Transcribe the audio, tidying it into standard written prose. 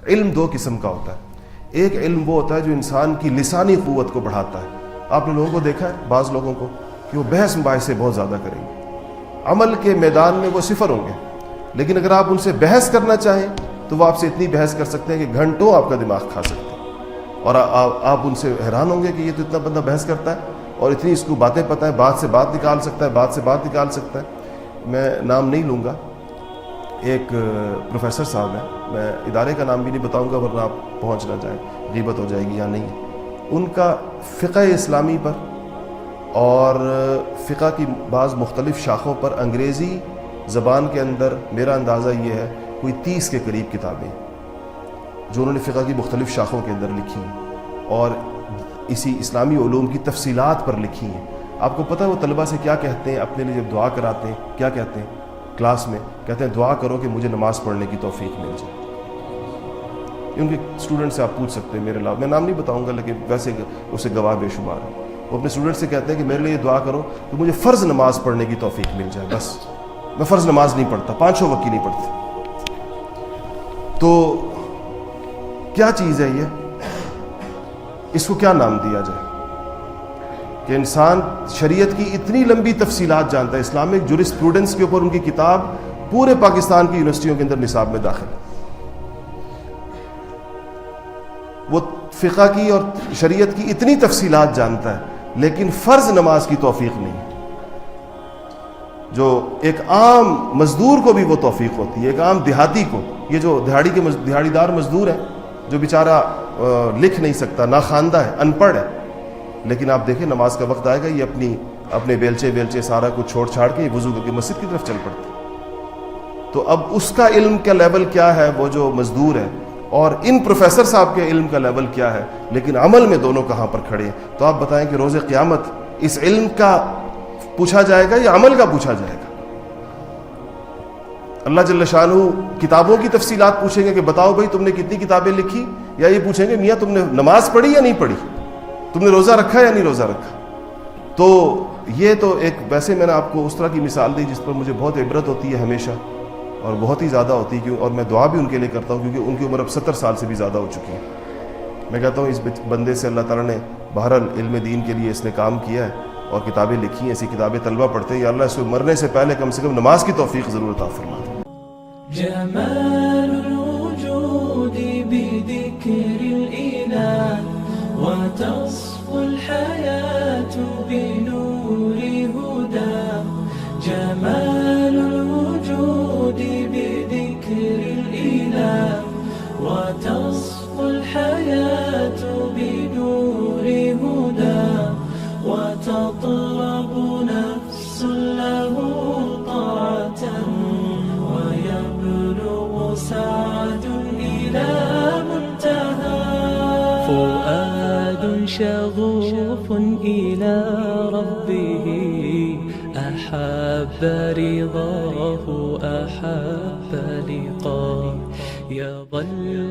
علم دو قسم کا ہوتا ہے. ایک علم وہ ہوتا ہے جو انسان کی لسانی قوت کو بڑھاتا ہے. آپ نے لوگوں کو دیکھا ہے, بعض لوگوں کو, کہ وہ بحث مباحثے بہت زیادہ کریں گے, عمل کے میدان میں وہ صفر ہوں گے, لیکن اگر آپ ان سے بحث کرنا چاہیں تو وہ آپ سے اتنی بحث کر سکتے ہیں کہ گھنٹوں آپ کا دماغ کھا سکتے ہیں, اور آپ ان سے حیران ہوں گے کہ یہ تو اتنا بندہ بحث کرتا ہے اور اتنی اس کو باتیں پتہ ہیں, بات سے بات نکال سکتا ہے, بات سے بات نکال سکتا ہے. میں نام نہیں لوں گا, ایک پروفیسر صاحب ہیں, میں ادارے کا نام بھی نہیں بتاؤں گا ورنہ آپ پہنچ نہ جائیں, غیبت ہو جائے گی یا نہیں. ان کا فقہ اسلامی پر اور فقہ کی بعض مختلف شاخوں پر انگریزی زبان کے اندر میرا اندازہ یہ ہے کوئی 30 کے قریب کتابیں جو انہوں نے فقہ کی مختلف شاخوں کے اندر لکھی ہیں اور اسی اسلامی علوم کی تفصیلات پر لکھی ہیں. آپ کو پتہ ہے وہ طلبہ سے کیا کہتے ہیں اپنے لیے جب دعا کراتے ہیں؟ کیا کہتے ہیں کلاس میں؟ کہتے ہیں دعا کرو کہ مجھے نماز پڑھنے کی توفیق مل جائے. ان کے اسٹوڈنٹ سے آپ پوچھ سکتے ہیں, میرے علاوہ, میں نام نہیں بتاؤں گا لیکن ویسے اسے گواہ بے شمار ہے. وہ اپنے اسٹوڈنٹ سے کہتے ہیں کہ میرے لیے دعا کرو کہ مجھے فرض نماز پڑھنے کی توفیق مل جائے, بس میں فرض نماز نہیں پڑھتا, 5 وقت کی نہیں پڑھتی. تو کیا چیز ہے یہ؟ اس کو کیا نام دیا جائے کہ انسان شریعت کی اتنی لمبی تفصیلات جانتا ہے. اسلامک جورسپروڈنس کے اوپر ان کی کتاب پورے پاکستان کی یونیورسٹیوں کے اندر نصاب میں داخل ہے. وہ فقہ کی اور شریعت کی اتنی تفصیلات جانتا ہے لیکن فرض نماز کی توفیق نہیں, جو ایک عام مزدور کو بھی وہ توفیق ہوتی ہے, ایک عام دیہاتی کو. یہ جو دیہاڑی دار مزدور ہے جو بیچارہ لکھ نہیں سکتا, ناخواندہ ہے, ان پڑھ ہے, لیکن آپ دیکھیں نماز کا وقت آئے گا یہ اپنے بیلچے سارا کچھ چھوڑ چھاڑ کے وضو کر کے مسجد کی طرف چل پڑتے. تو اب اس کا علم کا لیول کیا ہے وہ جو مزدور ہے, اور ان پروفیسر صاحب کے علم کا لیول کیا ہے, لیکن عمل میں دونوں کہاں پر کھڑے ہیں. تو آپ بتائیں کہ روز قیامت اس علم کا پوچھا جائے گا یا عمل کا پوچھا جائے گا؟ اللہ جل شانہ کتابوں کی تفصیلات پوچھیں گے کہ بتاؤ بھائی تم نے کتنی کتابیں لکھی, یا یہ پوچھیں گے میاں تم نے نماز پڑھی یا نہیں پڑھی, تم نے روزہ رکھا یا نہیں روزہ رکھا. تو یہ تو ایک, ویسے میں نے آپ کو اس طرح کی مثال دی جس پر مجھے بہت عبرت ہوتی ہے ہمیشہ, اور بہت ہی زیادہ ہوتی ہے, اور میں دعا بھی ان کے لیے کرتا ہوں کیونکہ ان کی عمر اب 70 سال سے بھی زیادہ ہو چکی ہے. میں کہتا ہوں اس بندے سے اللہ تعالیٰ نے بہرحال علم دین کے لیے اس نے کام کیا ہے اور کتابیں لکھی ہیں, ایسی کتابیں طلبہ پڑھتے ہیں, یا اللہ اس کو مرنے سے پہلے کم سے کم نماز کی توفیق ضرور عطا فرما دے. جمال الوجود بذكر الإله وتصفو الحياة بنور هدى. جمال الوجود بذكر الإله وتصفو الحياة بنور هدى. وتطلب نفس له طاعة ويبلغ سعد إلى منتهى. فؤاد شغوف إلى ربه أحب رضاه أحب لقاه. يظل